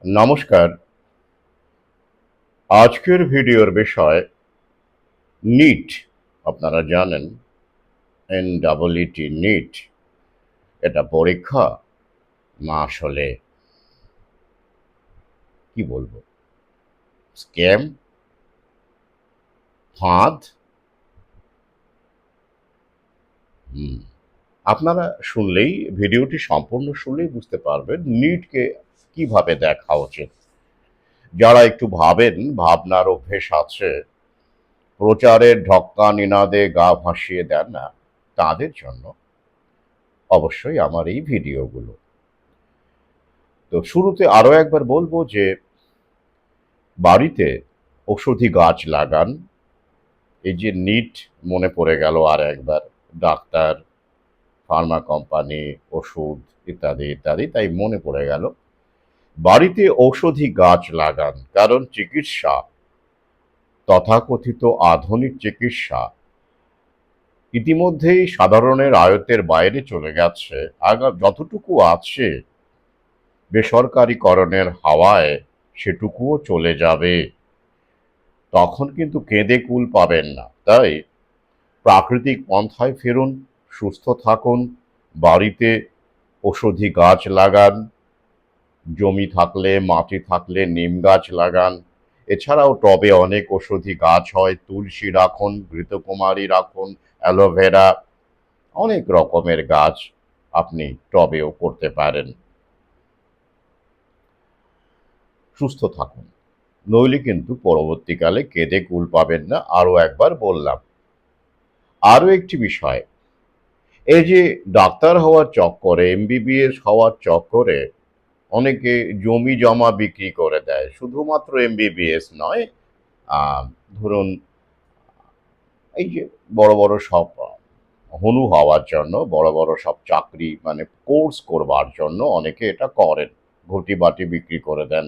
নমস্কার। আজকের ভিডিওর বিষয় নিট। আপনারা জানেন NEET নিট এটা পরীক্ষা না আসলে কি বলবো স্ক্যাম, ফাঁদ। হুম, আপনারা শুনলেই ভিডিওটি সম্পূর্ণ শুনলেই বুঝতে পারবেন নিটকে কিভাবে দেখা উচিত। যারা একটু ভাবেন, ভাবনার অভ্যেস আছে, প্রচারের ঢক্কা নিনাদে গা ভাসিয়ে দেন না, তাদের জন্য অবশ্যই আমার এই ভিডিওগুলো। তো শুরুতে আরো একবার বলবো যে বাড়িতে ঔষধি গাছ লাগান। এই যে নিট মনে পড়ে গেল আর একবার, ডাক্তার, ফার্মা কোম্পানি, ওষুধ ইত্যাদি ইত্যাদি, তাই মনে পড়ে গেল। বাড়িতে ঔষধি গাছ লাগান, কারণ চিকিৎসা, তথাকথিত আধুনিক চিকিৎসা ইতিমধ্যেই সাধারণের আয়ত্তের বাইরে চলে গেছে। যতটুকু আছে বেসরকারীকরণের হাওয়ায় সেটুকুও চলে যাবে। তখন কিন্তু কেঁদে কুল পাবেন না। তাই প্রাকৃতিক পন্থায় ফিরুন, সুস্থ থাকুন, বাড়িতে ঔষধি গাছ লাগান, জমি থাকলে, মাটি থাকলে নিম গাছ লাগান। এছাড়াও টবে অনেক ঔষধি গাছ হয়, তুলসী রাখুন, ঘৃতকুমারী রাখুন, অ্যালোভেরা, অনেক রকমের গাছ আপনি টবেও করতে পারেন। সুস্থ থাকুন, নইলে কিন্তু পরবর্তীকালে কেঁদে কুল পাবেন না। আরও একবার বললাম। আরও একটি বিষয়, এই যে ডাক্তার হওয়ার চক্করে, এমবিবিএস হওয়ার চক্করে অনেকে জমি জমা বিক্রি করে দেয়। শুধুমাত্র এমবিবিএস নয়, ধরুন এই যে বড় বড় সব হনু হওয়ার জন্য, বড় বড় সব চাকরি মানে কোর্স করবার জন্য অনেকে এটা করেন। ঘটি বাটি বিক্রি করে দেন,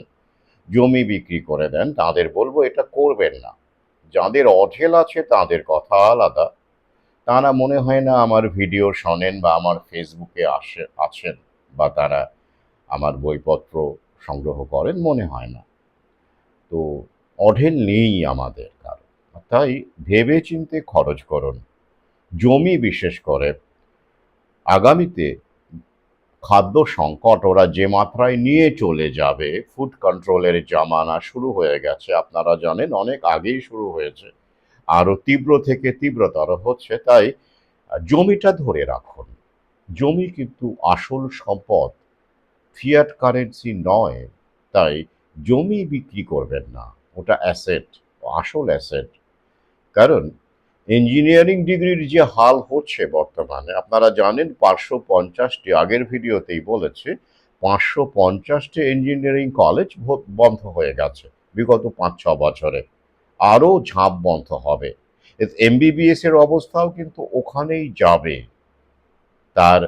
জমি বিক্রি করে দেন। তাদের বলবো এটা করবেন না। যাদের অঢেল আছে তাদের কথা আলাদা। তারা মনে হয় না আমার ভিডিও শোনেন বা আমার ফেসবুকে আছেন, বা তারা আমার বইপত্র সংগ্রহ করেন, মনে হয় না। তো অঢেল নেই আমাদের কারো। তাই ভেবে চিন্তে খরচ করুন। জমি বিশেষ করে আগামীতে খাদ্য সংকট ওরা যে মাত্রায় নিয়ে চলে যাবে, ফুড কন্ট্রোলের জামানা শুরু হয়ে গেছে, আপনারা জানেন অনেক আগেই শুরু হয়েছে, আরো তীব্র থেকে তীব্রতর হচ্ছে। তাই জমিটা ধরে রাখুন। জমি কিন্তু আসল সম্পদ, ফিয়াট কারেন্সি নয়। তাই জমি বিক্রি করবেন না, ওটা অ্যাসেট, আসল অ্যাসেট। কারণ ইঞ্জিনিয়ারিং ডিগ্রির যে হাল হচ্ছে বর্তমানে, আপনারা জানেন ৫৫০টি, আগের ভিডিওতেই বলেছি, ৫৫০টি ইঞ্জিনিয়ারিং কলেজ বন্ধ হয়ে গেছে বিগত ৫-৬ বছরে। আরও ঝাঁপ বন্ধ হবে। এমবিবিএস এর অবস্থাও কিন্তু ওখানেই যাবে। তার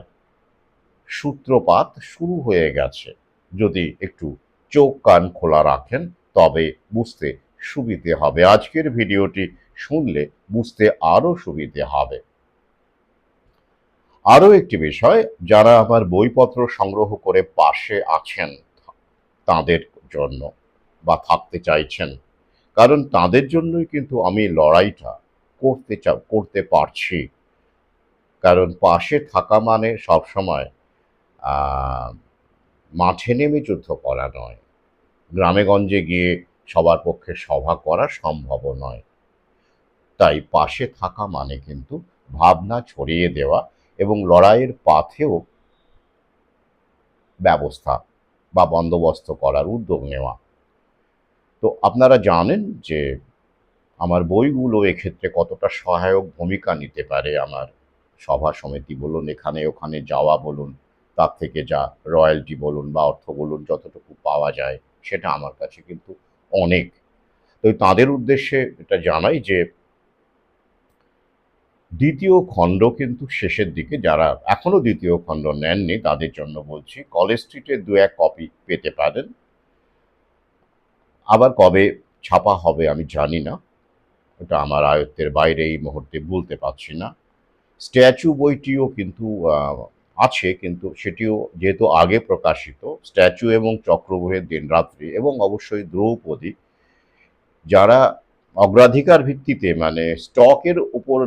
সূত্রপাত শুরু হয়ে গেছে। যদি একটু চোখ কান খোলা রাখেন তবে বুঝতে সুবিধে হবে। আজকের ভিডিওটি শুনলে বুঝতে আরো সুবিধে হবে। আরো একটি বিষয়, যারা আমার বইপত্র সংগ্রহ করে পাশে আছেন তাদের জন্য, বা থাকতে চাইছেন, কারণ তাদের জন্যই কিন্তু আমি লড়াইটা করতে পারছি। কারণ পাশে থাকা মানে সবসময় আহ মাঠে নেমে যুদ্ধ করা নয়, গ্রামে-গঞ্জে গিয়ে সবার পক্ষে সভা করা সম্ভবও নয়। তাই পাশে থাকা মানে কিন্তু ভাবনা ছড়িয়ে দেওয়া এবং লড়াইয়ের পাথেও ব্যবস্থা বা বন্দোবস্ত করার উদ্যোগ নেওয়া। তো আপনারা জানেন যে আমার বইগুলো এক্ষেত্রে কতটা সহায়ক ভূমিকা নিতে পারে। আমার সভা সমিতি বলুন, এখানে ওখানে যাওয়া বলুন, তার থেকে যা রয়্যালটি বলুন বা অর্থ বলুন যতটুকু পাওয়া যায়, সেটা আমার কাছে কিন্তু অনেক। তো তাদের উদ্দেশ্যে এটা জানাই যে দ্বিতীয় খণ্ড কিন্তু শেষের দিকে, যারা এখনো দ্বিতীয় খণ্ড নেননি তাদের জন্য বলছি, কলেজ স্ট্রিটে ২-১ কপি পেতে পারেন। আবার কবে ছাপা হবে আমি জানি না, ওটা আমার আয়ত্তের বাইরে, এই মুহূর্তে বলতে পারছি না। স্ট্যাচু বইটিও কিন্তু আছে, কিন্তু সেটিও যেহেতু আগে প্রকাশিত, স্ট্যাচু এবং চক্রব্যূহের দিনরাত্রি এবং অবশ্যই দ্রৌপদী, যারা অগ্রাধিকার ভিত্তিতে মানে স্টকের উপর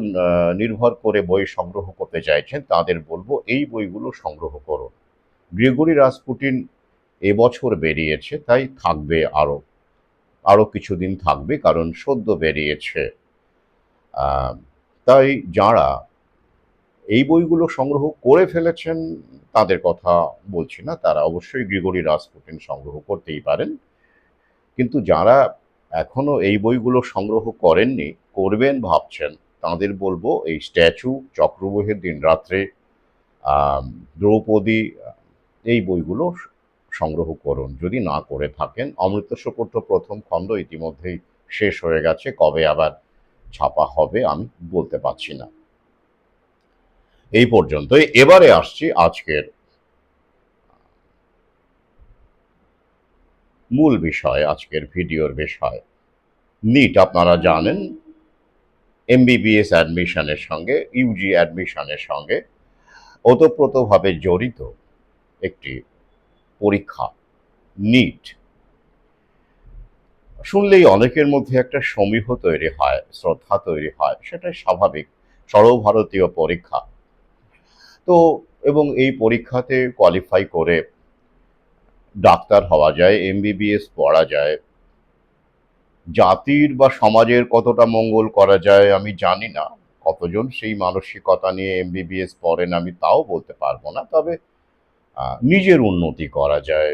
নির্ভর করে বই সংগ্রহ করতে চাইছেন তাদের বলবো এই বইগুলো সংগ্রহ করুন। গ্রিগরি রাসপুটিন এবছর বেরিয়েছে, তাই থাকবে আরও আরও কিছুদিন থাকবে, কারণ সদ্য বেরিয়েছে। আহ, তাই যারা এই বইগুলো সংগ্রহ করে ফেলেছেন তাদের কথা বলছি না, তারা অবশ্যই গ্রিগরি রাসপুটিন সংগ্রহ করতেই পারেন। কিন্তু যারা এখনো এই বইগুলো সংগ্রহ করেননি, করবেন ভাবছেন, তাদের বলবো এই স্ট্যাচু, চক্রব্যূহের দিনরাত্রে, আম, দ্রৌপদী, এই বইগুলো সংগ্রহ করুন। যদি না করে থাকেন, অমৃতস্বপত্র প্রথম খণ্ড ইতিমধ্যেই শেষ হয়ে গেছে, কবে আবার ছাপা হবে আমি বলতে পারছি না। এই পর্যন্তই। এবারে আসছি আজকের মূল বিষয়, আজকের ভিডিওর বিষয়। নিট আপনারা জানেন এমবিবিএস অ্যাডমিশনের সঙ্গে, ইউজি অ্যাডমিশনের সঙ্গে ওতপ্রোতভাবে জড়িত একটি পরীক্ষা, নিট। শুনলেই অনেকের মধ্যে একটা সমীহ তৈরি হয়, শ্রদ্ধা তৈরি হয়, সেটাই স্বাভাবিক, সর্বভারতীয় পরীক্ষা। তো এবং এই পরীক্ষাতে কোয়ালিফাই করে ডাক্তার হওয়া যায়, এমবিবিএস পড়া যায়। জাতির বা সমাজের কতটা মঙ্গল করা যায় আমি জানি না, কতজন সেই মানসিকতা নিয়ে এমবিবিএস পড়েন আমি তাও বলতে পারবো না, তবে নিজের উন্নতি করা যায়,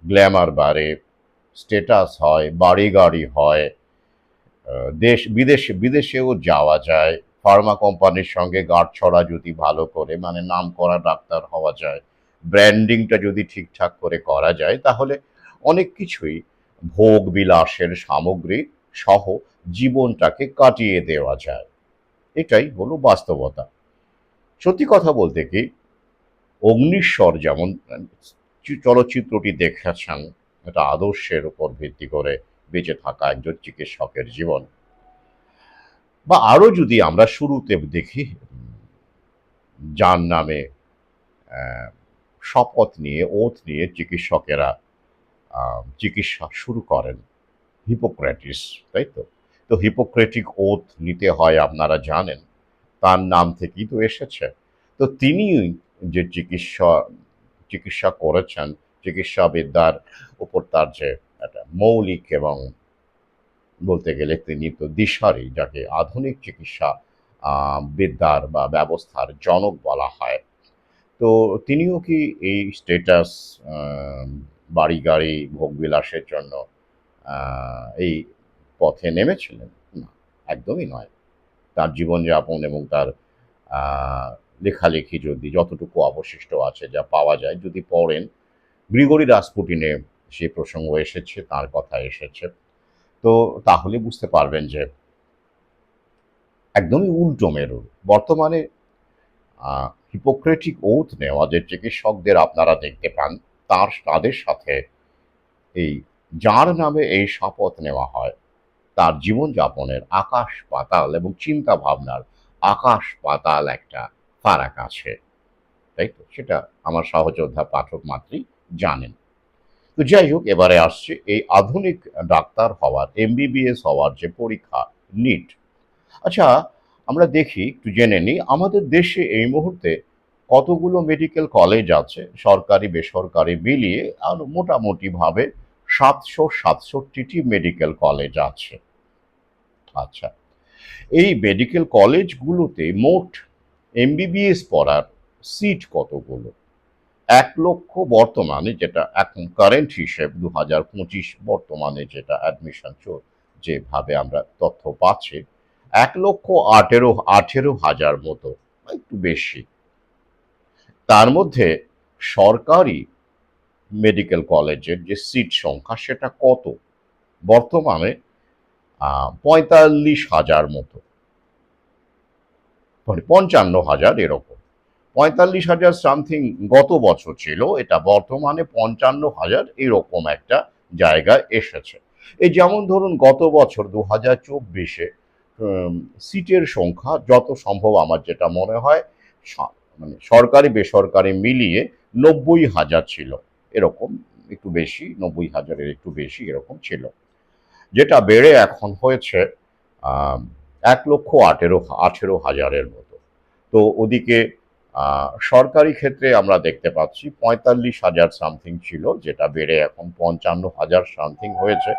গ্ল্যামার বাড়ে, স্টেটাস হয়, বাড়ি গাড়ি হয়, দেশ বিদেশে বিদেশেও যাওয়া যায়, ফার্মা কোম্পানির সঙ্গে গাঁটছড়া যদি ভালো করে মানে নাম করা ডাক্তার হওয়া যায়, ব্র্যান্ডিংটা যদি ঠিকঠাক করে করা যায়, তাহলে অনেক কিছুই ভোগ বিলাসের সামগ্রী সহ জীবনটাকে কাটিয়ে দেওয়া যায়। এটাই হলো বাস্তবতা। সত্যি কথা বলতে কি, অগ্নিশ্বর যেমন চলচ্চিত্রটি দেখেছেন, এটা আদর্শের উপর ভিত্তি করে বেঁচে থাকা একজন চিকিৎসকের জীবন। বা আরো যদি আমরা শুরুতে দেখি, যার নামে আহ, শপথ নিয়ে, ওথ নিয়ে চিকিৎসকেরা চিকিৎসা শুরু করেন, হিপোক্রেটিস, তাই তো? তো হিপোক্রেটিক ওথ নিতে হয় আপনারা জানেন, তার নাম থেকেই তো এসেছে। তো তিনি যে চিকিৎসা করেছেন, চিকিৎসাবিদ্যার উপর তার যে একটা মৌলিক এবং বলতে গেলে তিনি তো দিশারি, যাকে আধুনিক চিকিৎসা বিদ্যার বা ব্যবস্থার জনক বলা হয়। তো তিনিও কি এই স্টেটাস, বাড়ি গাড়ি, ভোগবিলাসের জন্য এই পথে নেমেছিলেন? না, একদমই নয়। তার জীবনযাপন এবং তার লেখালেখি যদি যতটুকু অবশিষ্ট আছে, যা পাওয়া যায়, যদি পড়েন, গ্রিগরি রাসপুটিনে সে প্রসঙ্গ এসেছে, তার কথা এসেছে, তো তাহলে বুঝতে পারবেন যে একদমই উল্টো মেরুর। বর্তমানে হিপোক্রেটিক ওথ নেওয়া যে চিকিৎসকদের আপনারা দেখতে পান, তাদের সাথে এই যার নামে এই শপথ নেওয়া হয়, তার জীবনযাপনের আকাশ পাতাল এবং চিন্তা ভাবনার আকাশ পাতাল একটা ফারাক আছে, তাই তো? সেটা আমার সহযোদ্ধা পাঠক মাত্রই জানেন। তো যাই হোক, এবারে আসছে এই আধুনিক ডাক্তার হওয়ার, এমবিবিএস হওয়ার যে পরীক্ষা, নিট। আচ্ছা, আমরা দেখি, একটু জেনে নিই আমাদের দেশে এই মুহূর্তে কতগুলো মেডিকেল কলেজ আছে, সরকারি বেসরকারি মিলিয়ে আর মোটামুটিভাবে 767টি মেডিকেল কলেজ আছে। আচ্ছা, এই মেডিকেল কলেজগুলোতে মোট এমবিবিএস পড়ার সিট কতগুলো? 1,00,000 বর্তমানে, যেটা এখন কারেন্ট হিসেব 2025 বর্তমানে যেটা অ্যাডমিশন যেভাবে আমরা তথ্য পাচ্ছি, 1,18,000 মতো, একটু বেশি। তার মধ্যে সরকারি মেডিকেল কলেজের যে সিট সংখ্যা সেটা কত? বর্তমানে 45,000 মতো, মানে 55,000 এরকম। 45,000 সামথিং গত বছর ছিল, এটা বর্তমানে 55,000 এরকম একটা জায়গায় এসেছে। এই যেমন ধরুন গত বছর 2024-এ সিটের সংখ্যা যত সম্ভব, আমার যেটা মনে হয়, মানে সরকারি বেসরকারি মিলিয়ে ৯০,০০০ ছিল, এরকম একটু বেশি, ৯০,০০০-এর একটু বেশি এরকম ছিল, যেটা বেড়ে এখন হয়েছে ১,১৮,০০০-এর মতো। তো ওদিকে সরকারি ক্ষেত্রে আমরা দেখতে পাচ্ছি ৪৫,০০০ সামথিং ছিল, যেটা বেড়ে এখন ৫৫,০০০ সামথিং হয়েছে,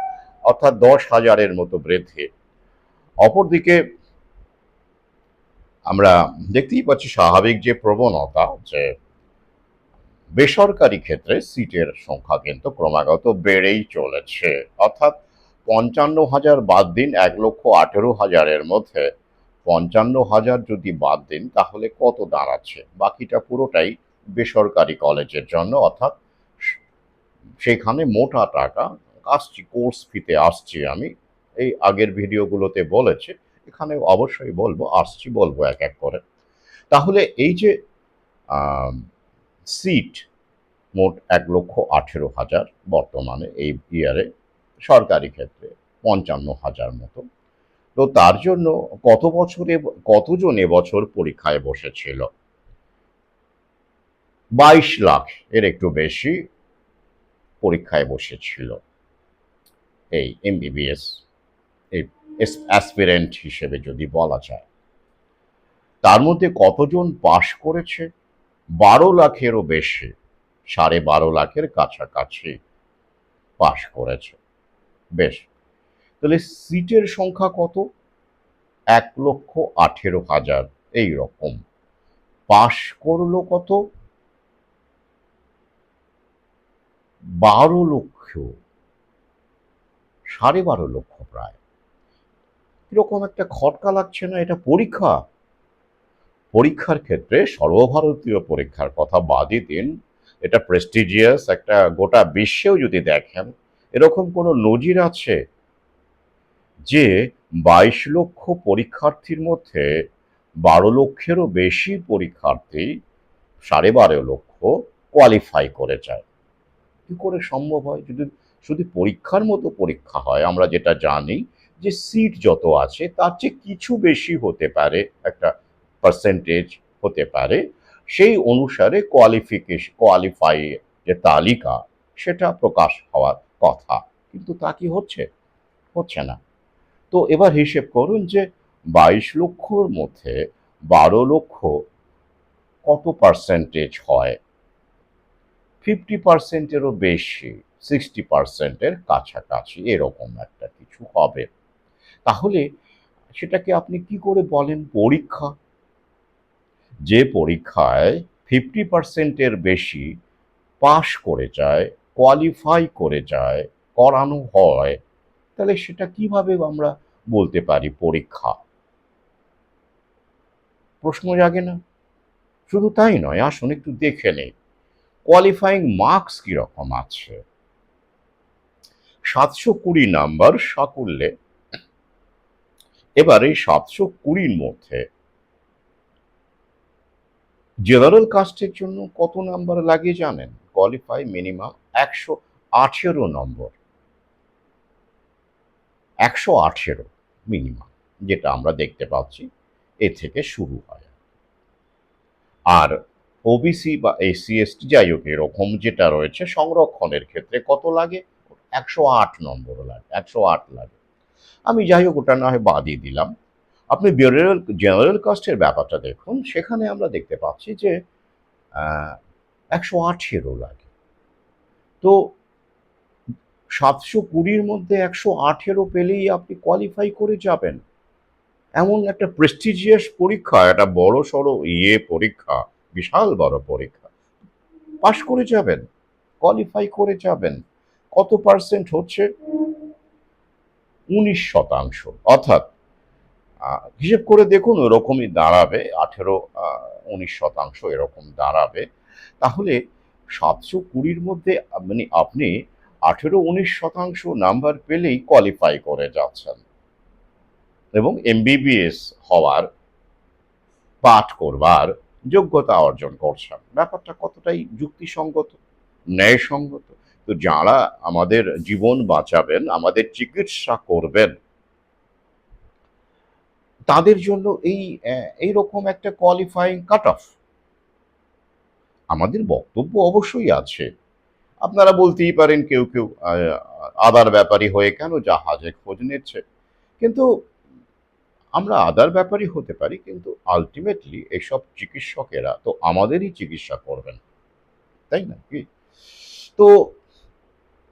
অর্থাৎ ১০,০০০-এর মতো বৃদ্ধি। অপরদিকে আমরা দেখতেই পাচ্ছি স্বাভাবিক যে প্রবণতা, যে বেসরকারি ক্ষেত্রে সিটের সংখ্যা কিন্তু ক্রমাগত বেড়েই চলেছে, অর্থাৎ ৫৫,০০০ বাদ দিন ১,১৮,০০০-এর মধ্যে ৫৫,০০০ যদি বাদ দিন তাহলে কত দাঁড়াচ্ছে? বাকিটা পুরোটাই বেসরকারি কলেজের জন্য, অর্থাৎ সেখানে মোটা টাকা আসছি, কোর্স ফিতে আসছি আমি, এই আগের ভিডিওগুলোতে বলেছি, এখানে অবশ্যই বলবো, আসছি বলবো এক এক করে। তাহলে এই যে আম সিট মোট ১,১৮,০০০ বর্তমানে এই ইয়ারে, সরকারি ক্ষেত্রে ৫৫,০০০ মতো। তো তার জন্য কতজন এবছর পরীক্ষায় বসেছিল? ২২ লাখ এর একটু বেশি পরীক্ষায় বসেছিল এই এমবিবিএস, এই অ্যাসপিরেন্ট হিসেবে যদি বলা যায়। তার মধ্যে কতজন পাশ করেছে? ১২ লাখেরও বেশি, ১২.৫ লাখের কাছাকাছি পাশ করেছে। বেশ, তাহলে সিটের সংখ্যা কত? ১,১৮,০০০ এইরকম। পাশ করলো কত? ১২ লক্ষ, ১২.৫ লক্ষ প্রায়। এরকম একটা খটকা লাগছে না? এটা পরীক্ষা। পরীক্ষার ক্ষেত্রে সর্বভারতীয় পরীক্ষার কথা বাদই দিন, এটা প্রেস্টিজিয়াস একটা, গোটা বিশ্বেও যদি দেখেন এরকম কোনো নজির আছে যে ২২ লক্ষ পরীক্ষার্থীর মধ্যে ১২ লক্ষেরও বেশি পরীক্ষার্থী, ১২.৫ লক্ষ কোয়ালিফাই করে যায়? কি করে সম্ভব হয়? যদি শুধু পরীক্ষার মতো পরীক্ষা হয়, আমরা যেটা জানি যে সিট যত আছে তার চেয়ে কিছু বেশি হতে পারে, একটা পার্সেন্টেজ হতে পারে, সেই অনুসারে কোয়ালিফাই যে তালিকা সেটা প্রকাশ হওয়ার কথা, কিন্তু তা কি হচ্ছে? হচ্ছে না। তো এবার হিসেব করুন যে ২২ লক্ষর মধ্যে ১২ লক্ষ কত পার্সেন্টেজ হয়? 50%-এরও বেশি, 60%-এর কাছাকাছি এরকম একটা কিছু হবে। তাহলে সেটাকে আপনি কি করে বলেন পরীক্ষা? যে পরীক্ষায় 50%-এর বেশি পাশ করে যায়, কোয়ালিফাই করে যায়, করানো হয়, তাহলে সেটা কিভাবে আমরা বলতে পারি পরীক্ষা? প্রশ্ন জাগে না? শুধু তাই নয়, আসুন একটু দেখে নেই কোয়ালিফাইং মার্কস কিরকম আছে। ৭২০ নাম্বার সাকুল্যে। এবার এই ৭২০-র মধ্যে জেনারেল কাস্টের জন্য কত নাম্বার লাগে জানেন? কোয়ালিফাই মিনিমাম ১১৮ নম্বর। ১১৮ মিনিমাম, যেটা আমরা দেখতে পাচ্ছি, এ থেকে শুরু হয়। আর ওবিসি বা এসসি এসটি যাই হোক এরকম যেটা রয়েছে সংরক্ষণের ক্ষেত্রে কত লাগে? ১০৮ নম্বর লাগে, ১০৮ লাগে। আমি যাই হোক ওটা না হয় বাদই দিলাম। আপনি জেনারেল কাস্টের ব্যাপারটা দেখুন, সেখানে আমরা দেখতে পাচ্ছি যে ১১৮ লাগে। তো ৭২০-র মধ্যে ১১৮ পেলেই আপনি কোয়ালিফাই করে যাবেন। এমন একটা প্রেস্টিজিয়াস পরীক্ষা, একটা বড়সড় পরীক্ষা, বিশাল বড় পরীক্ষা। পাশ করে যাবেন, কোয়ালিফাই করে যাবেন। কত পার্সেন্ট হচ্ছে? ১৯%। অর্থাৎ হিসেব করে দেখুন ওরকমই দাঁড়াবে, ১৮-১৯% এরকম দাঁড়াবে। তাহলে ৭২০-র মধ্যে মানে আপনি ১৮-১৯% নাম্বার পেলেই কোয়ালিফাই করে যাচ্ছেন এবং এমবিবিএস হওয়ার, পাঠ করবার যোগ্যতা অর্জন করছেন। ব্যাপারটা কতটাই যুক্তিসঙ্গত, ন্যায়সঙ্গত? তো যারা আমাদের জীবন বাঁচাবেন, আমাদের চিকিৎসা করবেন, তাদের জন্য এইরকম একটা কোয়ালিফাইং কাট অফ আমাদের বক্তব্য অবশ্যই আছে। আপনারা বলতেই পারেন কেউ, কেউ আদার ব্যাপারী হয়ে কেন জাহাজে খোঁজ নিচ্ছে? কিন্তু আমরা আদার ব্যাপারই হতে পারি, কিন্তু আল্টিমেটলি এসব চিকিৎসকেরা তো আমাদেরই চিকিৎসা করবেন, তাই না কি? তো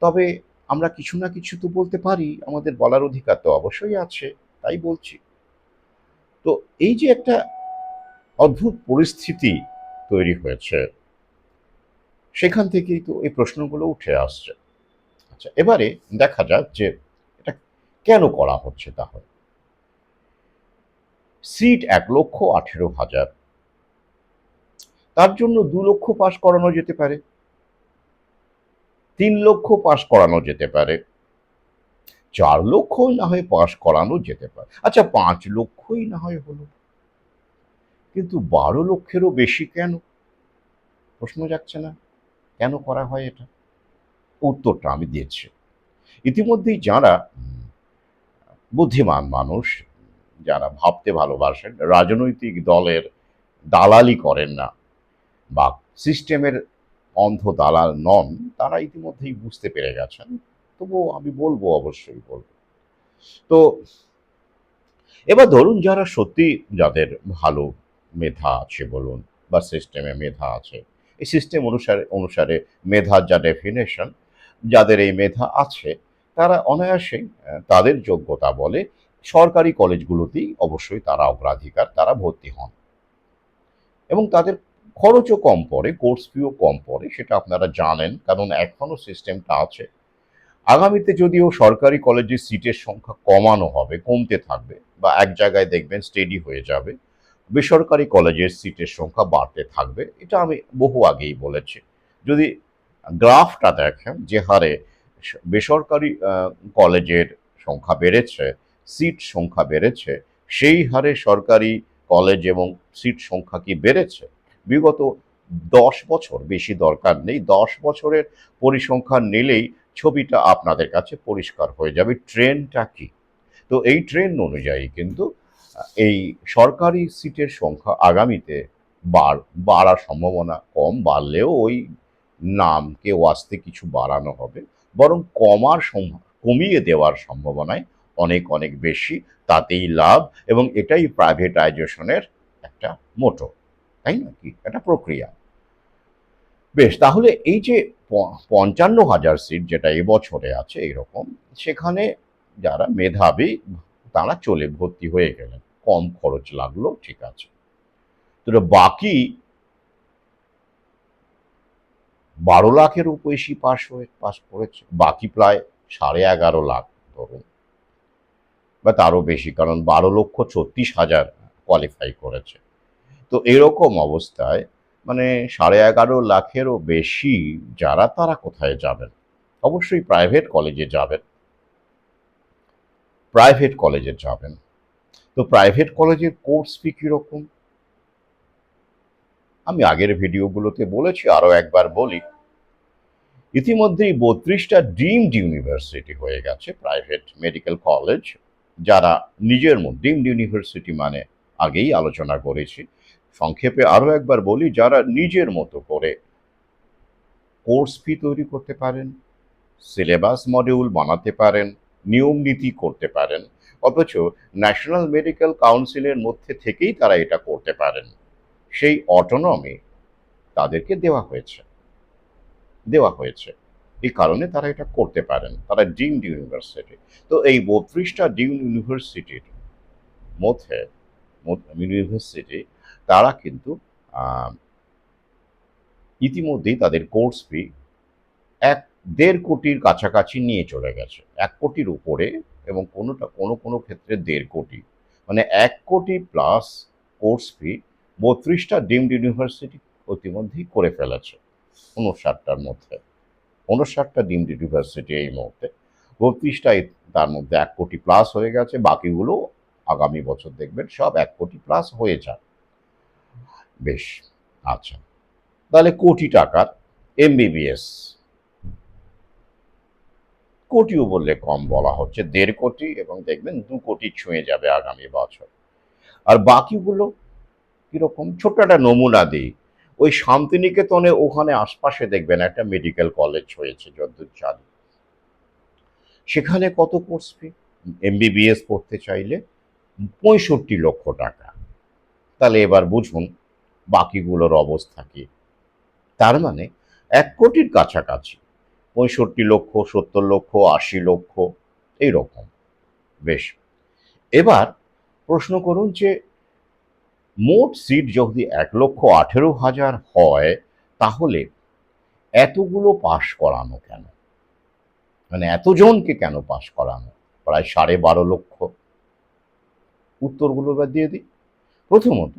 তবে আমরা কিছু না কিছু তো বলতে পারি, আমাদের বলার অধিকার তো অবশ্যই আছে, তাই বলছি। তো এই যে একটা অদ্ভুত পরিস্থিতি তৈরি হয়েছে, সেখান থেকেই তো এই প্রশ্নগুলো উঠে আসছে। আচ্ছা, এবারে দেখা যাক যে এটা কেন করা হচ্ছে তাহলে। সিট ১,১৮,০০০, তার জন্য ২,০০,০০০ পাস করানো যেতে পারে, ৩,০০,০০০ পাস করানো যেতে পারে, ৪,০০,০০০ না হয় পাস করানো যেতে পারে। আচ্ছা, ৫,০০,০০০ই না হয় হলো। কিন্তু ১২,০০,০০০-এরও বেশি কেন? প্রশ্ন জাগছে না? কেন করা হয় এটা? উত্তরটা আমি দিচ্ছি। ইতিমধ্যেই যারা বুদ্ধিমান মানুষ, যারা ভাবতে ভালোবাসেন, রাজনৈতিক দলের দালালি করেন না বা সিস্টেমের অন্ধ দালাল নন, তারা ইতিমধ্যেই বুঝতে পেরে গেছেন। তবুও আমি বলবো, অবশ্যই বলবো। তো এবার ধরুন যারা সত্যি, যাদের ভালো মেধা আছে বলুন, বা সিস্টেমে মেধা আছে, এই সিস্টেম অনুসারে অনুসারে মেধার যা ডেফিনেশন, যাদের এই মেধা আছে তারা অনায়াসেই তাদের যোগ্যতা বলে সরকারি কলেজগুলোতেই অবশ্যই তারা অগ্রাধিকার, তারা ভর্তি হন এবং তাদের খরচও কম পড়ে, কোর্স ফিও কম পড়ে, সেটা আপনারা জানেন, কারণ এখনো সিস্টেমটা আছে। আগামীতে যদিও সরকারি কলেজের সিটের সংখ্যা কমানো হবে, কমতে থাকবে, বা এক জায়গায় দেখবেন স্টেডি হয়ে যাবে, বেসরকারি কলেজের সিটের সংখ্যা বাড়তে থাকবে, এটা আমি বহু আগেই বলেছি। যদি গ্রাফটা দেখেন যে হারে বেসরকারি কলেজের সংখ্যা বেড়েছে, সিট সংখ্যা বেড়েছে, সেই হারে সরকারি কলেজ এবং সিট সংখ্যা কি বেড়েছে? বিগত ১০ বছর, বেশি দরকার নেই, ১০ বছরের পরিসংখ্যান নিলেই ছবিটা আপনাদের কাছে পরিষ্কার হয়ে যাবে ট্রেন্ডটা কি। তো এই ট্রেন্ড অনুযায়ী কিন্তু এই সরকারি সিটের সংখ্যা আগামীতে বাড়ার সম্ভাবনা কম, বাড়লেও ওই নামকে ওয়াস্তে কিছু বাড়ানো হবে, বরং কমিয়ে দেওয়ার সম্ভাবনায় অনেক অনেক বেশি, তাতেই লাভ, এবং এটাই প্রাইভেটাইজেশনের একটা মোটো, তাই না কি? একটা প্রক্রিয়া। বেশ, তাহলে এই যে ৫৫,০০০ সিট যেটা এবছরে আছে এইরকম, সেখানে যারা মেধাবী তারা চলে ভর্তি হয়ে গেলেন, কম খরচ লাগলো, ঠিক আছে। তো বাকি ১২,০০,০০০-এরও বেশি পাস করেছে, বাকি প্রায় ১১,৫০,০০০ ধরুন, বা তারও বেশি, কারণ ১২,৩৬,০০০ কোয়ালিফাই করেছে। তো এরকম অবস্থায় মানে ১১,৫০,০০০-এরও বেশি যারা, তারা কোথায় যাবেন? অবশ্যই প্রাইভেট কলেজে যাবেন, প্রাইভেট কলেজে যাবেন। তো প্রাইভেট কলেজের কোর্স ফি কিরকম? আমি আগের ভিডিওগুলোতে বলেছি, আরও একবার বলি। ইতিমধ্যেই ৩২টা ডিমড ইউনিভার্সিটি হয়ে গেছে প্রাইভেট মেডিকেল কলেজ, যারা নিজের মধ্যে, ডিমড ইউনিভার্সিটি মানে আগেই আলোচনা করেছি, সংক্ষেপে আরও একবার বলি, যারা নিজের মতো করে কোর্স ফি তৈরি করতে পারেন, সিলেবাস মডিউল বানাতে পারেন, নিয়ম নীতি করতে পারেন, অথচ ন্যাশনাল মেডিকেল কাউন্সিলের মধ্যে থেকেই তারা এটা করতে পারেন, সেই অটোনমি তাদেরকে দেওয়া হয়েছে। এই কারণে তারা এটা করতে পারেন, তারা ডিমড ইউনিভার্সিটি। তো এই ৩২টা ডিমড ইউনিভার্সিটির মধ্যে ইউনিভার্সিটি, তারা কিন্তু ইতিমধ্যেই তাদের কোর্স ফি ১-১.৫ কাছাকাছি নিয়ে চলে গেছে, ১ কোটির উপরে, এবং কোনো ক্ষেত্রে ১.৫ কোটি, মানে ১ কোটি প্লাস কোর্স ফি ৩২টা ডিমড ইউনিভার্সিটি ইতিমধ্যেই করে ফেলেছে। ৫৯টার মধ্যে, ৫৯টা ডিমড ইউনিভার্সিটি এই মুহূর্তে, ৩২টাই তার মধ্যে ১ কোটি প্লাস হয়ে গেছে, বাকিগুলো আগামী বছর দেখবেন সব ১ কোটি প্লাস হয়ে যাবে। বেশ, আচ্ছা, তাহলে কোটি টাকার এমবিবিএস, কোটিও বললে কম বলা হচ্ছে, ১.৫ কোটি, এবং দেখবেন ২ কোটি ছুঁয়ে যাবে আগামী বছর। আর বাকিগুলো কিরকম? ছোট্ট একটা নমুনা দিই। ওই শান্তিনিকেতনে ওখানে আশপাশে দেখবেন একটা মেডিকেল কলেজ হয়েছে যদ্দূর জানি। সেখানে কত কোর্স ফি? এমবিবিএস পড়তে চাইলে 65 লক্ষ টাকা। তাহলে এবার বুঝুন বাকিগুলোর অবস্থা কি। তার মানে 1 কোটির কাছাকাছি, 65 লক্ষ, 70 লক্ষ, 80 লক্ষ, এইরকম। বেশ, এবার প্রশ্ন করুন যে মোট সিট যদি 1,18,000 হয়, তাহলে এতগুলো পাশ করানো কেন? মানে এতজনকে কেন পাশ করানো? প্রায় 12.5 লক্ষ। উত্তরগুলো এবার দিয়ে দিই। প্রথমত,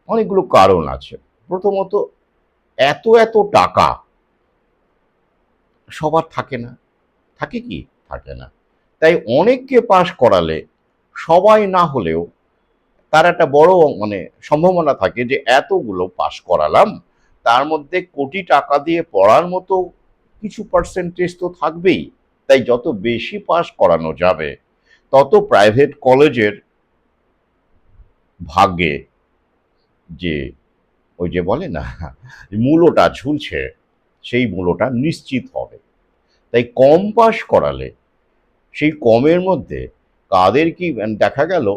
অনেকগুলো কারণ আছে। প্রথমত, এত টাকা সবার থাকে না। থাকে কি? থাকে না। তাই অনেককে পাশ করালে সবাই না হলেও তার একটা বড় মানে সম্ভাবনা থাকে যে এতগুলো পাশ করালাম, তার মধ্যে কোটি টাকা দিয়ে পড়ার মতো কিছু পার্সেন্টেজ তো থাকবেই। তাই যত বেশি পাশ করানো যাবে, তত প্রাইভেট কলেজের ভাগ্যে যে ওই যে বলে না মূলোটা ঝুলছে, সেই মূলোটা নিশ্চিত হবে। তাই কম পাশ করালে সেই কমের মধ্যে কাদের কি দেখা গেল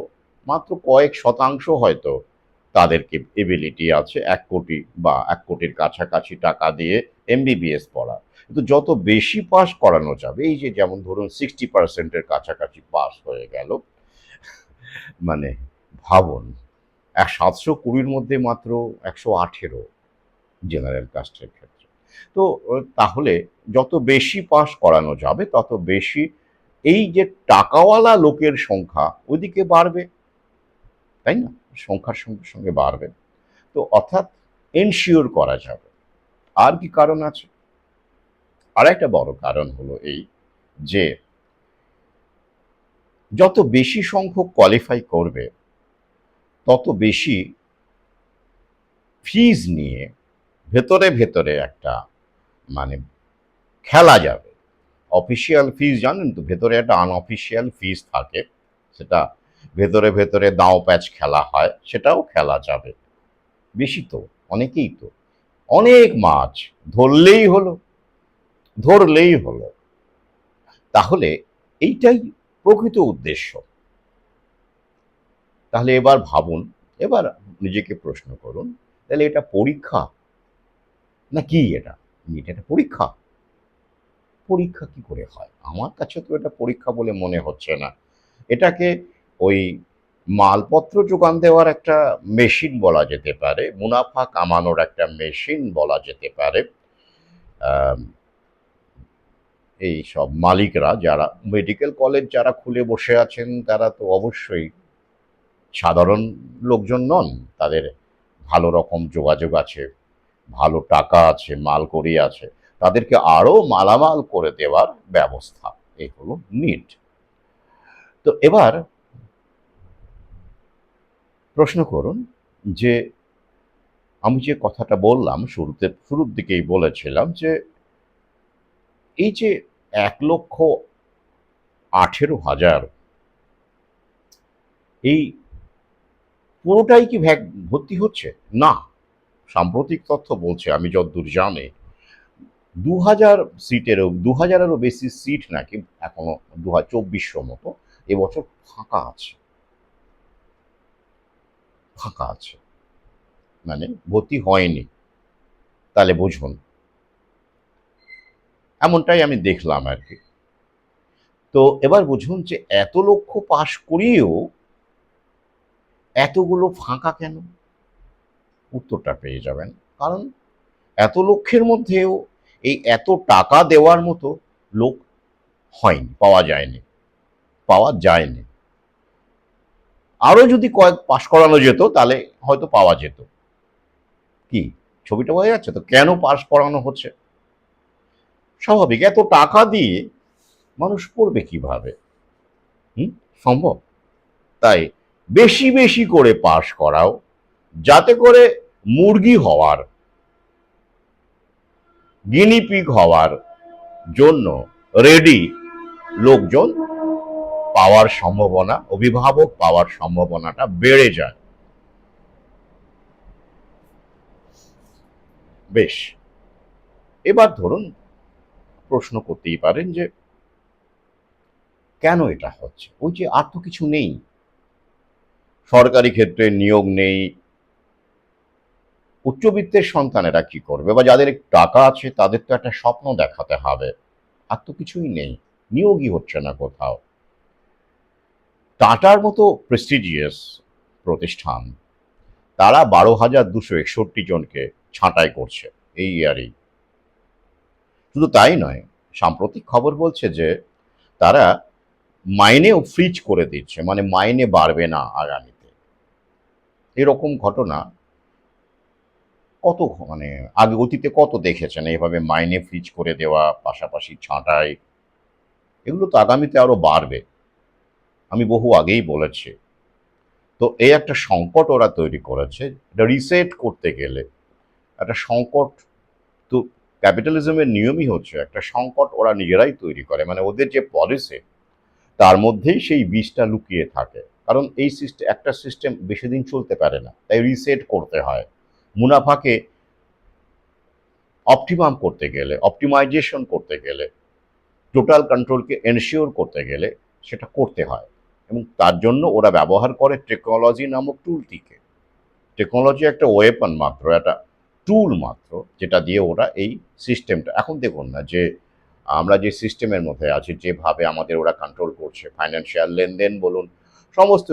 মাত্র কয়েক শতাংশ হয়তো তাদেরকে এবিলিটি আছে 1 কোটি বা 1 কোটির কাছাকাছি টাকা দিয়ে এমবিবিএস পড়া। কিন্তু যত বেশি পাস করানো যাবে, এই যে যেমন ধরুন 60%-এর কাছাকাছি পাস হয়ে গেল, মানে ভাবুন 720-র মধ্যে মাত্র 118 জেনারেল কাস্টের ক্ষেত্রে। তো তাহলে যত বেশি পাস করানো যাবে তত বেশি এই যে টাকাওয়ালা লোকের সংখ্যা ওইদিকে বাড়বে, তাই না? সংখ্যার সঙ্গে সঙ্গে বাড়বে। তো অর্থাৎ এনশিওর করা যাবে। আর কি কারণ আছে? আর একটা বড় কারণ হলো এই যে যত বেশি সংখ্যক কোয়ালিফাই করবে তত বেশি ফিজ নিয়ে ভেতরে একটা মানে খেলা যাবে। অফিসিয়াল ফিজ জানেন তো, ভেতরে একটা আনঅফিসিয়াল ফিজ থাকে, সেটা ভেতরে দাঁও প্যাচ খেলা হয়, সেটাও খেলা যাবে। বেশি তো, অনেকেই তো, অনেক মাছ ধরলেই হলো, ধরলেই হলো। তাহলে এইটাই প্রকৃত উদ্দেশ্য। তাহলে এবার ভাবুন, এবার নিজেকে প্রশ্ন করুন, তাহলে এটা পরীক্ষা না কি? এটা এটা একটা পরীক্ষা? পরীক্ষা কি করে হয়? আমার কাছে তো এটা পরীক্ষা বলে মনে হচ্ছে না। এটাকে ওই মালপত্র যোগান দেওয়ার একটা মেশিন বলা যেতে পারে, মুনাফা কামানোর একটা মেশিন বলা যেতে পারে। আম এই সব মালিকরা যারা মেডিকেল কলেজ যারা খুলে বসে আছেন, তারা তো অবশ্যই সাধারণ লোকজন নন। তাদের ভালো রকম যোগাযোগ আছে, ভালো টাকা আছে, মালকড়ি আছে। তাদেরকে আরো মালামাল করে দেওয়ার ব্যবস্থা। এই হলো নিট। তো এবার প্রশ্ন করুন যে আমি যে কথাটা বললাম শুরুর দিকেই বলেছিলাম যে এই যে 1,18,000 এই পুরোটাই কি ভর্তি হচ্ছে? না। সাম্প্রতিক তথ্য বলছে, আমি যতদূর জানি, 2,000-এরও বেশি সিট নাকি এখনো 2,2400 মতো এবছর ফাঁকা আছে। ফাঁকা আছে। মানে ভর্তি হয়নি। তাহলে বুঝুন। এমনটাই আমি দেখলাম আরকি। তো এবার বুঝুন যে এত লক্ষ পাশ করিয়েও এতগুলো ফাঁকা কেন? উত্তরটা পেয়ে যাবেন। কারণ এত লক্ষের মধ্যেও এই এত টাকা দেওয়ার মতো লোক হয়নি, পাওয়া যায়নি, পাওয়া যায়নি। আরো যদি কয়েক পাশ করানো যেত তাহলে হয়তো পাওয়া যেত। কি ছবিটা বোঝা যাচ্ছে তো কেন পাশ করানো হচ্ছে? স্বাভাবিক, এত টাকা দিয়ে মানুষ পড়বে কিভাবে? হুম, সম্ভব? তাই বেশি করে পাশ করাও, যাতে করে মুরগি হওয়ার, গিনিপিগ হওয়ার জন্য রেডি লোকজন পাওয়ার সম্ভাবনা, অভিভাবক পাওয়ার সম্ভাবনাটা বেড়ে যায়। বেশ, এবার ধরুন প্রশ্ন করতেই পারেন যে কেন এটা হচ্ছে? ওই যে আর তো কিছু নেই। সরকারি ক্ষেত্রে নিয়োগ নেই, উচ্চবিত্তের সন্তানেরা কি করবে? বা যাদের একটু টাকা আছে তাদের তো একটা স্বপ্ন দেখাতে হবে। আর তো কিছুই নেই। নিয়োগই হচ্ছে না কোথাও। টাটার মতো প্রেস্টিজিয়াস প্রতিষ্ঠান, তারা ১২,২৬১ জনকে ছাঁটাই করছে এই ইয়ারেই। শুধু তাই নয়, সাম্প্রতিক খবর বলছে যে তারা মাইনেও ফ্রিজ করে দিচ্ছে, মানে মাইনে বাড়বে না আগামীতে। এরকম ঘটনা কত মানে আগে অতীতে কত দেখেছেন এভাবে মাইনে ফ্রিজ করে দেওয়া, পাশাপাশি ছাঁটাই। এগুলো তো আগামীতে আরো বাড়বে। আমি বহু আগেই বলেছি। তো এই একটা সংকট ওরা তৈরি করেছে। এটা রিসেট করতে গেলে একটা সংকট, তো ক্যাপিটালিজমের নিয়মই হচ্ছে একটা সংকট ওরা নিজেরাই তৈরি করে। মানে ওদের যে পলিসি তার মধ্যেই সেই বিষটা লুকিয়ে থাকে। কারণ এই একটা সিস্টেম বেশি দিন চলতে পারে না। তাই রিসেট করতে হয়। মুনাফাকে অপটিমাম করতে গেলে, অপটিমাইজেশন করতে গেলে, টোটাল কন্ট্রোলকে এনশিওর করতে গেলে সেটা করতে হয়। এবং তার জন্য ওরা ব্যবহার করে টেকনোলজি নামক টুলটিকে। টেকনোলজি একটা ওয়েপন মাত্র, একটা টুল মাত্র, যেটা দিয়ে ওরা এই সিস্টেমটা, এখন দেখুন না যে আমরা যে সিস্টেমের মধ্যে আছি, যেভাবে আমাদের ওরা কন্ট্রোল করছে, ফাইন্যান্সিয়াল লেনদেন বলুন, সমস্ত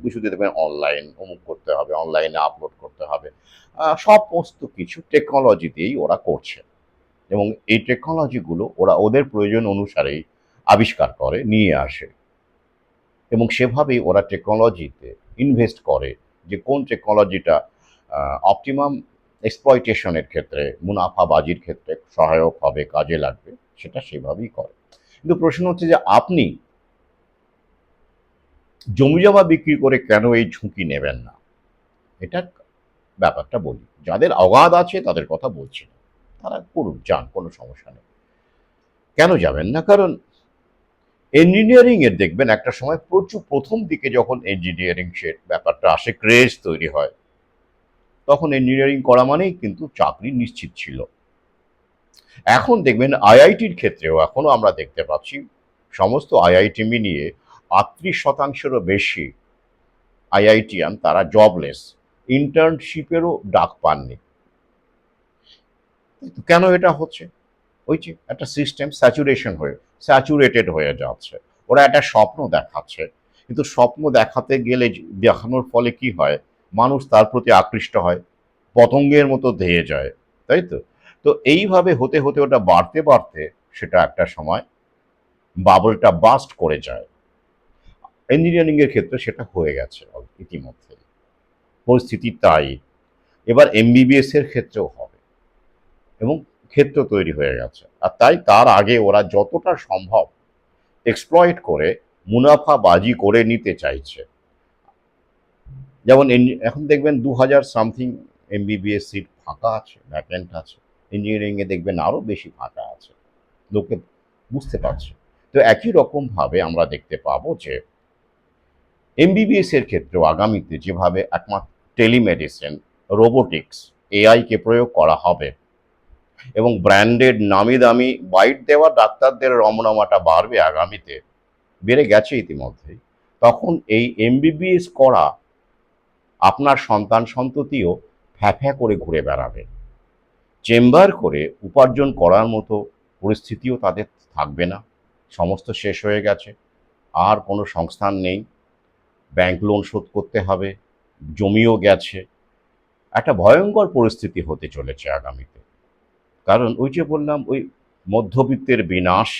কিছুতে দেখবেন অনলাইন, অমুক করতে হবে, অনলাইনে আপলোড করতে হবে। সমস্ত কিছু টেকনোলজি দিয়েই ওরা করছে। এবং এই টেকনোলজিগুলো ওরা ওদের প্রয়োজন অনুসারেই আবিষ্কার করে নিয়ে আসে। এবং সেভাবেই ওরা টেকনোলজিতে ইনভেস্ট করে যে কোন টেকনোলজিটা অপটিমাম এক্সপ্লয়টেশনের ক্ষেত্রে, মুনাফাবাজির ক্ষেত্রে সহায়ক হবে, কাজে লাগবে, সেটা সেভাবেই করে। কিন্তু প্রশ্ন হচ্ছে যে আপনি জমিজমা বিক্রি করে কেন এই ঝুঁকি নেবেন না? এটা ব্যাপারটা বলি। যাদের অগাধ আছে তাদের কথা বলছি না। তারা করুন, যান, কোনো সমস্যা নেই। কেন যাবেন না? কারণ ইঞ্জিনিয়ারিং এর দেখবেন একটা সময় প্রচুর, প্রথম দিকে যখন ইঞ্জিনিয়ারিং সে ব্যাপারটা আসে, ক্রেজ তৈরি হয়, তখন ইঞ্জিনিয়ারিং করা মানেই কিন্তু চাকরি নিশ্চিত ছিল। এখন দেখবেন আইআইটির ক্ষেত্রেও এখনো আমরা দেখতে পাচ্ছি সমস্ত আইআইটি মিলিয়ে ৩৮%-এরও বেশি আইআইটিয়ান তারা জবলেস, ইন্টার্নশিপেরও ডাক পাননি। কিন্তু কেন এটা হচ্ছে? ওই যে একটা সিস্টেম স্যাচুরেটেড হয়ে যাচ্ছে। ওরা একটা স্বপ্ন দেখাচ্ছে। কিন্তু স্বপ্ন দেখাতে গেলে দেখানোর ফলে কি হয়? মানুষ তার প্রতি আকৃষ্ট হয়। পতঙ্গের মতো ধেয়ে যায়। তাই তো? তো এইভাবে হতে, হতে ওটা বাড়তে, বাড়তে সেটা একটা সময় বাবলটা বার্স্ট করে যায়। ইঞ্জিনিয়ারিং এর ক্ষেত্রে সেটা হয়ে গেছে ইতিমধ্যেই। পরিস্থিতি তাই। এবার এমবিবিএস এর ক্ষেত্রেও হবে। এবং ক্ষেত্র তৈরি হয়ে গেছে। আর তাই তার আগে ওরা যতটা সম্ভব এক্সপ্লয়েট করে মুনাফাবাজি করে নিতে চাইছে। যেমন এখন দেখবেন ২,০০০ সামথিং এমবিবিএস সিট ফাঁকা আছে, ভ্যাকেন্ট আছে। ইঞ্জিনিয়ারিংয়ে দেখবেন আরও বেশি ফাঁকা আছে। লোকে বুঝতে পারছে। তো একই রকমভাবে আমরা দেখতে পাবো যে এমবিবিএস এর ক্ষেত্রেও আগামীতে যেভাবে একমাত্র টেলিমেডিসিন, রোবোটিক্স, এআইকে প্রয়োগ করা হবে এবং ব্র্যান্ডেড নামি দামি বাইট দেওয়া ডাক্তারদের রমরমাটা বাড়বে আগামীতে, বেড়ে গেছে ইতিমধ্যেই। তখন এই এমবিবিএস করা আপনার সন্তান সন্ততিও ফ্যাঁ ফ্যাঁ করে ঘুরে বেড়াবে। চেম্বার করে উপার্জন করার মতো পরিস্থিতিও তাদের থাকবে না। সমস্ত শেষ হয়ে গেছে। আর কোনো সংস্থান নেই। ব্যাংক লোন শোধ করতে হবে। জমিও গেছে। একটা ভয়ঙ্কর পরিস্থিতি হতে চলেছে আগামীতে। কারণ ওই যে বললাম, ওই মধ্যবিত্তের বিনাশ।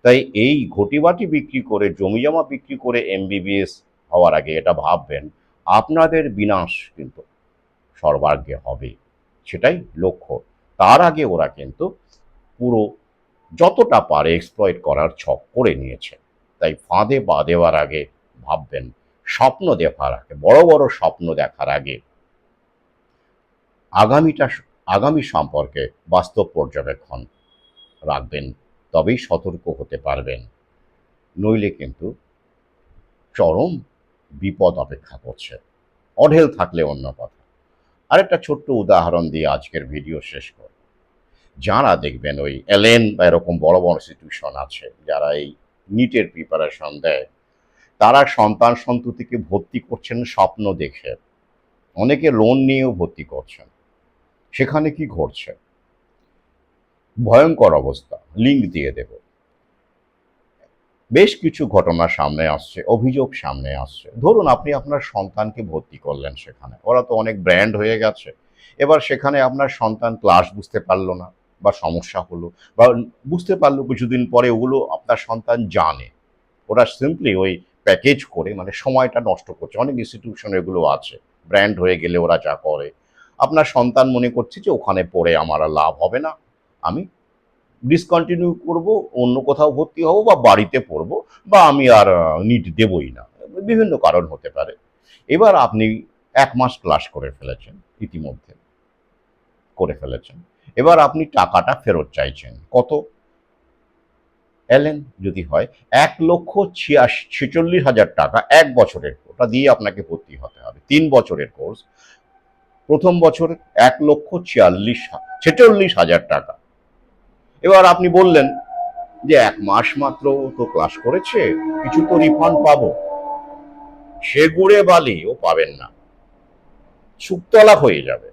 তাই এই ঘটিবাটি বিক্রি করে, জমিজমা বিক্রি করে এমবিবিএস হওয়ার আগে এটা ভাববেন, আপনাদের বিনাশ কিন্তু সর্বাগ্রে হবে। সেটাই লক্ষ্য। তার আগে ওরা কিন্তু পুরো যতটা পারে এক্সপ্লয়েট করার ছক করে নিয়েছে। তাই ফাঁদে পা দেওয়ার আগে ভাববেন, স্বপ্ন দেখার আগে, বড় বড় স্বপ্ন দেখার আগে আগামীটা, আগামী সম্পর্কে বাস্তব পর্যবেক্ষণ রাখবেন। তবেই সতর্ক হতে পারবেন। নইলে কিন্তু চরম বিপদ অপেক্ষা করছে। অঢেল থাকলে অন্য কথা। আরেকটা ছোট্ট উদাহরণ দিয়ে আজকের ভিডিও শেষ করব। যারা দেখবেন ওই এলএন বা এরকম বড় বড় ইনস্টিটিউশন আছে, যারা এই নিটের প্রিপারেশন দেয়, তারা সন্তান সন্ততিকে ভর্তি করছেন স্বপ্ন দেখে। অনেকে লোন নিয়েও ভর্তি করছেন। সেখানে কি ঘটছে? ভয়ঙ্কর অবস্থা। লিঙ্ক দিয়ে দেব। বেশ কিছু ঘটনা সামনে আসছে, অভিযোগ সামনে আসছে। ধরুন আপনি আপনার সন্তানকে ভর্তি করলেন সেখানে, ওরা তো অনেক ব্র্যান্ড হয়ে গেছে। এবার সেখানে আপনার সন্তান ক্লাস বুঝতে পারলো না বা সমস্যা হলো, বা বুঝতে পারলো কিছুদিন পরে, ওগুলো আপনার সন্তান জানে। ওরা সিম্পলি ওই প্যাকেজ করে মানে সময়টা নষ্ট করছে। অনেক ইনস্টিটিউশন এগুলো আছে, ব্র্যান্ড হয়ে গেলে ওরা যা করে। আপনার সন্তান মনে করছে যে ওখানে পড়ে আমার আর লাভ হবে না, আমি ডিসকন্টিনিউ করব, অন্য কোথাও ভর্তি হব বা বাড়িতে পড়বো, বা আমি আর নিট দেবই না। বিভিন্ন কারণ হতে পারে। এবার আপনি 1 মাস ক্লাস করে ফেলেছেন, ইতিমধ্যে করে ফেলেছেন। এবার আপনি টাকাটা ফেরত চাইছেন। কত? এলেন যদি হয় 1,46,000 টাকা 1 বছরের, ওটা দিয়ে আপনাকে ভর্তি হতে হবে। 3 বছরের কোর্স। প্রথম বছর 1,46,000 টাকা। এবার আপনি বললেন যে 1 মাস মাত্র তো ক্লাস করেছে, কিছু তো রিফান্ড পাবো। সে গুড়ে বালি ও পাবেন না, শুকতলা হয়ে যাবে।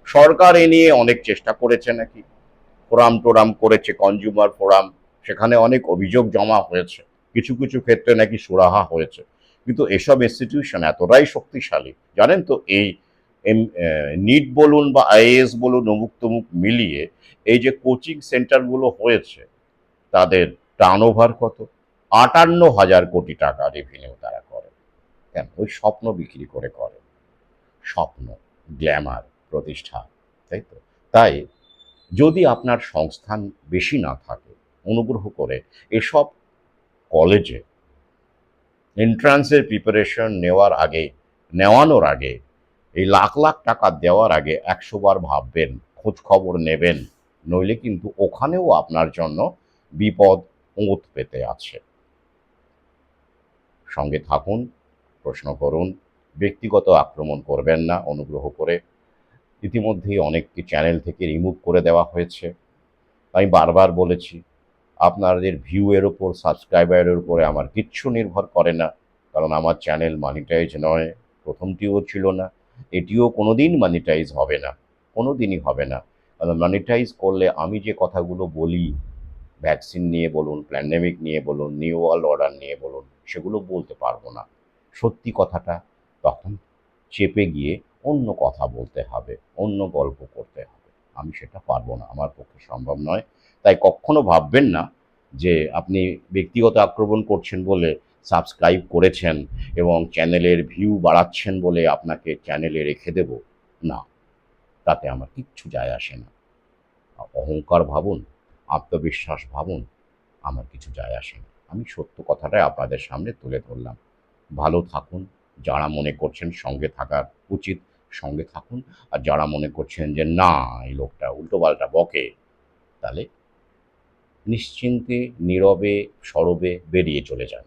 সরকার এ নিয়ে অনেক চেষ্টা করেছে নাকি, ফোরাম টোরাম করেছে, কনজিউমার ফোরাম, সেখানে অনেক অভিযোগ জমা হয়েছে, কিছু কিছু ক্ষেত্রে নাকি সুরাহা হয়েছে। কিন্তু এসব ইনস্টিটিউশন এতটাই শক্তিশালী, জানেন তো, এই নিট বলুন বা আইএএস বলুন, অমুক তমুক মিলিয়ে এই যে কোচিং সেন্টারগুলো হয়েছে, তাদের টার্নওভার কত? 58,000 কোটি টাকা রেভিনিউ তারা করে। কেন? ওই স্বপ্ন বিক্রি করে করে। স্বপ্ন, গ্ল্যামার, প্রতিষ্ঠা, তাই তো? তাই যদি আপনার সংস্থান বেশি না থাকে, অনুগ্রহ করে এসব কলেজে এন্ট্রান্সের প্রিপারেশন নেওয়ানোর আগে, এই লাখ লাখ টাকা দেওয়ার আগে 100 বার ভাববেন, খোঁজ খবর নেবেন। নইলে কিন্তু ওখানেও আপনার জন্য বিপদ ওঁত পেতে আছে। সঙ্গে থাকুন, প্রশ্ন করুন, ব্যক্তিগত আক্রমণ করবেন না অনুগ্রহ করে। ইতিমধ্যেই অনেককে চ্যানেল থেকে রিমুভ করে দেওয়া হয়েছে। আমি বারবার বলেছি, আপনাদের ভিউ এর উপর, সাবস্ক্রাইবারের উপরে আমার কিচ্ছু নির্ভর করে না, কারণ আমার চ্যানেল মানিটাইজ নয়। প্রথমটিও ছিল না, এটিও কোনোদিন মানিটাইজ হবে না, কোনোদিনই হবে না। কারণ মানিটাইজ করলে আমি যে কথাগুলো বলি, ভ্যাকসিন নিয়ে বলুন, প্যান্ডেমিক নিয়ে বলুন, নিউ ওয়ার্ল্ড অর্ডার নিয়ে বলুন, সেগুলো বলতে পারবো না। সত্যি কথাটা তখন চেপে গিয়ে অন্য কথা বলতে হবে, অন্য গল্প করতে হবে। আমি সেটা পারবো না, আমার পক্ষে সম্ভব নয়। তাই কখনো ভাববেন না যে আপনি ব্যক্তিগত আক্রমণ করছেন বলে সাবস্ক্রাইব করেছেন এবং চ্যানেলের ভিউ বাড়াচ্ছেন বলে আপনাকে চ্যানেলে রেখে দেব। না, তাতে আমার কিচ্ছু যায় আসে না। অহংকার ভাবুন, আত্মবিশ্বাস ভাবুন, আমার কিছু যায় আসে না। আমি সত্য কথাটাই আপনাদের সামনে তুলে ধরলাম। ভালো থাকুন। যারা মনে করছেন সঙ্গে থাকা উচিত, সঙ্গে থাকুন। আর যারা মনে করছেন যে না, এই লোকটা উল্টোপাল্টা বকে, তাহলে নিশ্চিন্তে নীরবে সরবে বেরিয়ে চলে যান।